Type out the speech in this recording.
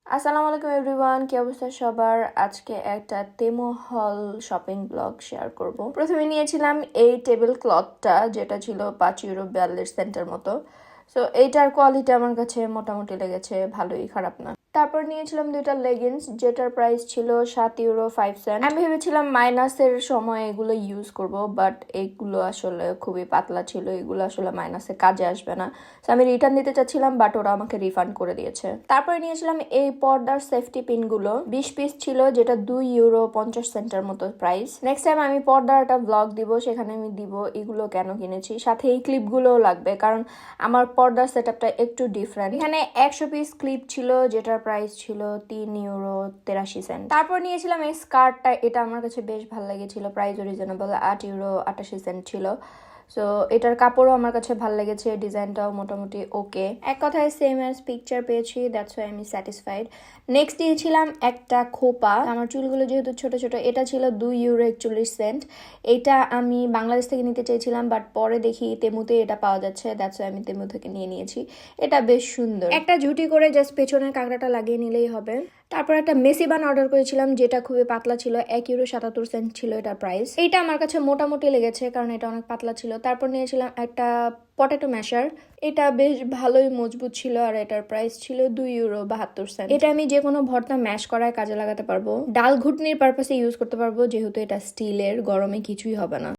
আসসালামু আলাইকুম এভরিওয়ান, কি অবস্থা সবার? আজকে একটা তেমো হল শপিং ব্লগ শেয়ার করব। প্রথমে নিয়েছিলাম এই টেবিল ক্লথটা, যেটা ছিল 5 ইউরো 42 সেন্টের মতো। সো এইটার কোয়ালিটি আমার কাছে মোটামুটি লেগেছে, ভালোই, খারাপ না। তারপর নিয়েছিলাম দুইটা লেগিংস, যেটার প্রাইস ছিল 7 ইউরো 5 সেন্ট। আমি ভেবেছিলাম মাইনাসের সময় এগুলো ইউজ করব, বাট এইগুলো আসলে খুবই পাতলা ছিল, এগুলো আসলে মাইনাসে কাজে আসবে না। তো আমি রিটার্ন দিতে চাচ্ছিলাম, বাট ওরা আমাকে রিফান্ড করে দিয়েছে। তারপরে নিয়েছিলাম এই পর্দার সেফটি পিনগুলো, 20 পিস ছিল, যেটা 2 ইউরো 50 সেন্টের মতো প্রাইস। নেক্সট টাইম আমি পর্দার একটা ব্লগ দিব, সেখানে আমি দিব এগুলো কেন কিনেছি। সাথে এই ক্লিপগুলোও লাগবে, কারণ আমার পর্দার সেটআপটা একটু ডিফারেন্ট। এখানে 100 পিস ক্লিপ ছিল, যেটার প্রাইস ছিল 3 ইউরো 83 সেন্ট। তারপর নিয়েছিলাম এই স্কার্টটা, এটা আমার কাছে বেশ ভালো লেগেছিল, প্রাইসও রিজনেবল, 8 ইউরো 88 সেন্ট ছিল। সো এটার কাপড়ও আমার কাছে ভালো লেগেছে, ডিজাইনটাও মোটামুটি ওকে, এক কথায় সেম অ্যাজ পিকচার পেয়েছি, দ্যাটস ওয়াই আমি স্যাটিসফাইড। নেক্সট দিয়েছিলাম একটা খোপা, আমার চুলগুলো যেহেতু ছোট ছোট, এটা ছিল 2 ইউরো 41 সেন্ট। এটা আমি বাংলাদেশ থেকে নিতে চেয়েছিলাম, বাট পরে দেখি তেমুতে এটা পাওয়া যাচ্ছে, দ্যাটস ওয়াই আমি তেমু থেকে নিয়ে নিয়েছি। এটা বেশ সুন্দর, একটা ঝুটি করে জাস্ট পেছনের কাঁকড়াটা লাগিয়ে নিলেই হবে। তারপর একটা মেসি বান অর্ডার করেছিলাম, যেটা খুবই পাতলা ছিল, 1 ইউরো 77 সেন্ট ছিল এটার প্রাইস। এইটা আমার কাছে মোটামুটি লেগেছে, কারণ এটা অনেক পাতলা ছিল। তারপর নিয়েছিলাম একটা পটেটো ম্যাশার, এটা বেশ ভালোই মজবুত ছিল, আর এটার প্রাইস ছিল 2 ইউরো 72 সেন্ট। এটা আমি যে কোনো ভর্তা ম্যাশ করায় কাজে লাগাতে পারবো, ডাল ঘুটনির পারপাসে ইউজ করতে পারবো, যেহেতু এটা স্টিলের, গরমে কিছুই হবে না।